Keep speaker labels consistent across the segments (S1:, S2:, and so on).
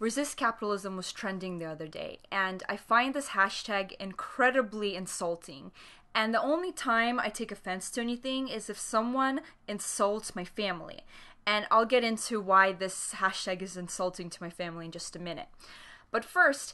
S1: Resist capitalism was trending the other day, and I find this hashtag incredibly insulting. And the only time I take offense to anything is if someone insults my family. And I'll get into why this hashtag is insulting to my family in just a minute. But first,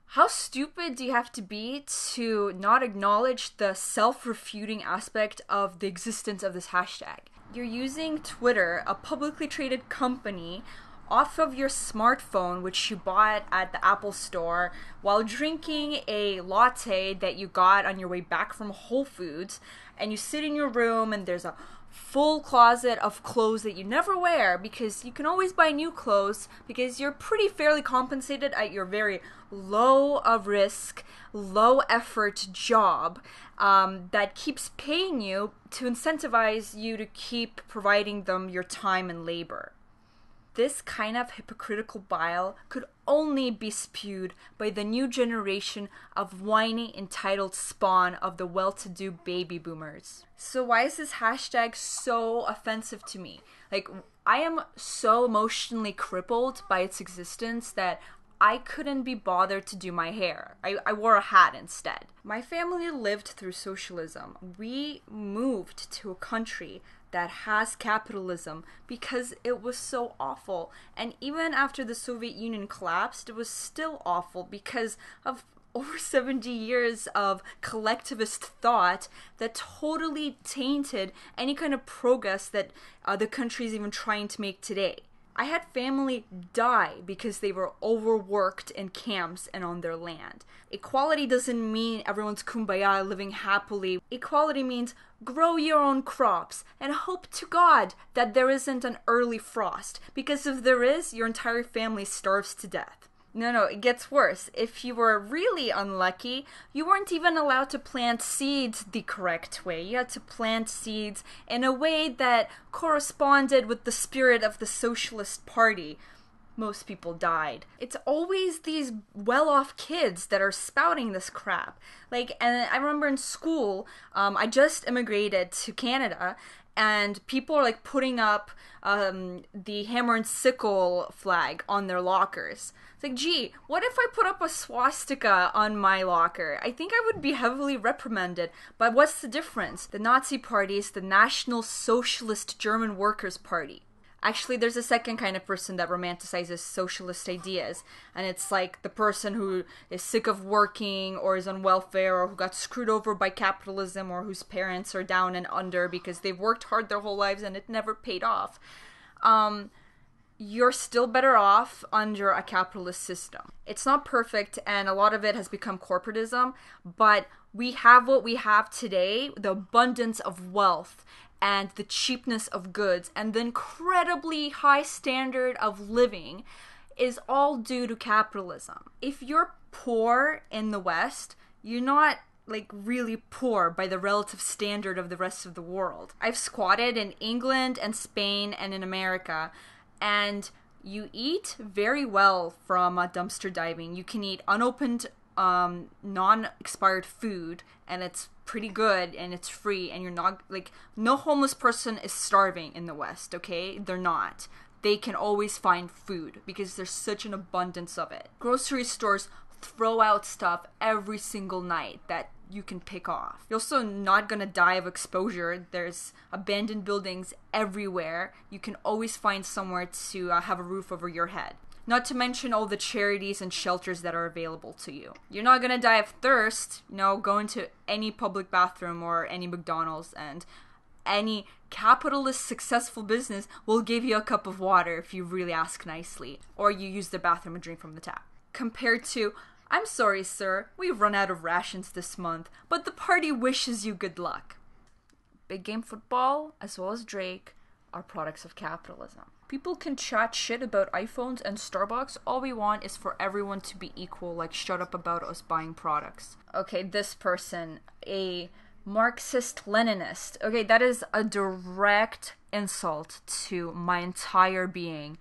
S1: how stupid do you have to be to not acknowledge the self-refuting aspect of the existence of this hashtag? You're using Twitter, a publicly traded company, off of your smartphone, which you bought at the Apple Store, while drinking a latte that you got on your way back from Whole Foods, and you sit in your room and there's a full closet of clothes that you never wear because you can always buy new clothes because you're pretty fairly compensated at your very low risk, low effort job that keeps paying you to incentivize you to keep providing them your time and labor. This kind of hypocritical bile could only be spewed by the new generation of whiny, entitled spawn of the well-to-do baby boomers. So why is this hashtag so offensive to me? Like, I am so emotionally crippled by its existence that I couldn't be bothered to do my hair. I wore a hat instead. My family lived through socialism. We moved to a country that has capitalism because it was so awful. And even after the Soviet Union collapsed, it was still awful because of over 70 years of collectivist thought that totally tainted any kind of progress that the country is even trying to make today. I had family die because they were overworked in camps and on their land. Equality doesn't mean everyone's kumbaya living happily. Equality means grow your own crops and hope to God that there isn't an early frost, because if there is, your entire family starves to death. No, it gets worse. If you were really unlucky, you weren't even allowed to plant seeds the correct way. You had to plant seeds in a way that corresponded with the spirit of the Socialist Party. Most people died. It's always these well-off kids that are spouting this crap. And I remember in school, I just immigrated to Canada, and people are putting up the hammer and sickle flag on their lockers. It's like, gee, what if I put up a swastika on my locker? I think I would be heavily reprimanded. But what's the difference? The Nazi Party is the National Socialist German Workers' Party. Actually, there's a second kind of person that romanticizes socialist ideas, and it's like the person who is sick of working or is on welfare or who got screwed over by capitalism or whose parents are down and under because they've worked hard their whole lives and it never paid off. You're still better off under a capitalist system. It's not perfect, and a lot of it has become corporatism, but we have what we have today, the abundance of wealth and the cheapness of goods and the incredibly high standard of living is all due to capitalism. If you're poor in the West, you're not really poor by the relative standard of the rest of the world. I've squatted in England and Spain and in America, and you eat very well from dumpster diving. You can eat unopened, non-expired food, and it's pretty good, and it's free, and you're not, no homeless person is starving in the West, okay? They're not. They can always find food because there's such an abundance of it. Grocery stores throw out stuff every single night that you can pick off. You're also not gonna die of exposure. There's abandoned buildings everywhere. You can always find somewhere to have a roof over your head. Not to mention all the charities and shelters that are available to you. You're not gonna die of thirst, go into any public bathroom or any McDonald's, and any capitalist successful business will give you a cup of water if you really ask nicely, or you use the bathroom and drink from the tap. Compared to, I'm sorry, sir, we've run out of rations this month, but the party wishes you good luck. Big Game Football, as well as Drake, are products of capitalism. People can chat shit about iPhones and Starbucks. All we want is for everyone to be equal, shut up about us buying products. Okay, this person, a Marxist-Leninist. Okay, that is a direct insult to my entire being.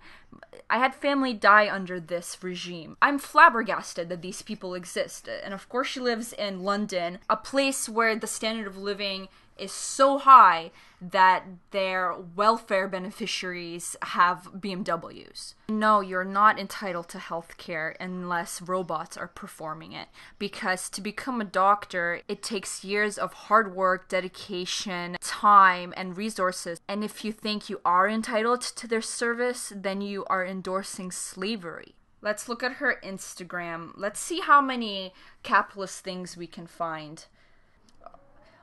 S1: I had family die under this regime. I'm flabbergasted that these people exist. And of course she lives in London, a place where the standard of living is so high that their welfare beneficiaries have BMWs. No, you're not entitled to healthcare unless robots are performing it. Because to become a doctor, it takes years of hard work, dedication, time, and resources. And if you think you are entitled to their service, then you are endorsing slavery. Let's look at her Instagram. Let's see how many capitalist things we can find.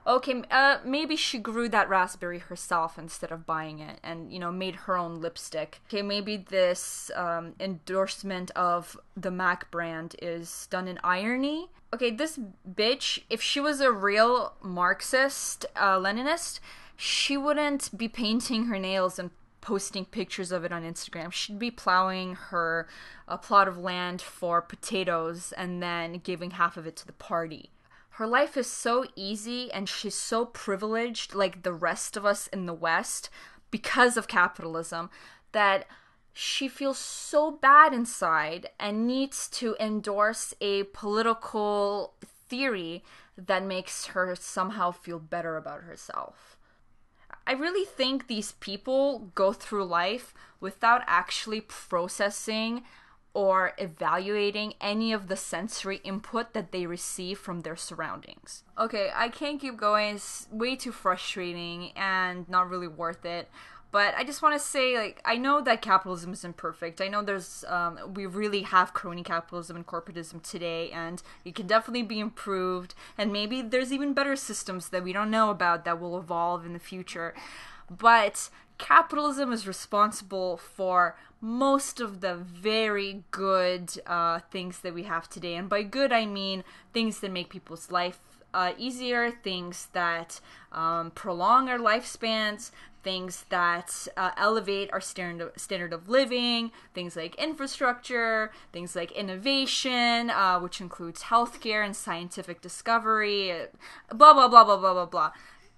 S1: Okay, maybe she grew that raspberry herself instead of buying it and, made her own lipstick. Okay, maybe this endorsement of the Mac brand is done in irony. Okay, this bitch, if she was a real Marxist, Leninist, she wouldn't be painting her nails and posting pictures of it on Instagram. She'd be plowing her plot of land for potatoes and then giving half of it to the party. Her life is so easy and she's so privileged, like the rest of us in the West, because of capitalism, that she feels so bad inside and needs to endorse a political theory that makes her somehow feel better about herself. I really think these people go through life without actually processing or evaluating any of the sensory input that they receive from their surroundings. Okay, I can't keep going. It's way too frustrating and not really worth it. But I just want to say, I know that capitalism is imperfect. I know we really have crony capitalism and corporatism today, and it can definitely be improved. And maybe there's even better systems that we don't know about that will evolve in the future. But capitalism is responsible for most of the very good things that we have today. And by good, I mean things that make people's life easier, things that prolong our lifespans, things that elevate our standard of living, things like infrastructure, things like innovation, which includes healthcare and scientific discovery, blah, blah, blah, blah, blah, blah, blah.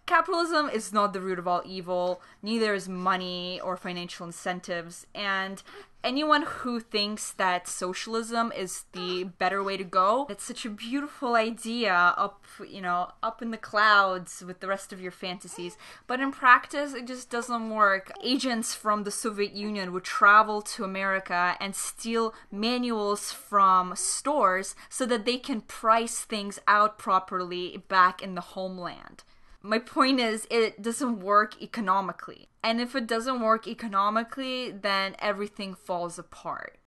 S1: Capitalism is not the root of all evil, neither is money or financial incentives, and anyone who thinks that socialism is the better way to go, it's such a beautiful idea up in the clouds with the rest of your fantasies. But in practice, it just doesn't work. Agents from the Soviet Union would travel to America and steal manuals from stores so that they can price things out properly back in the homeland. My point is, it doesn't work economically. And if it doesn't work economically, then everything falls apart.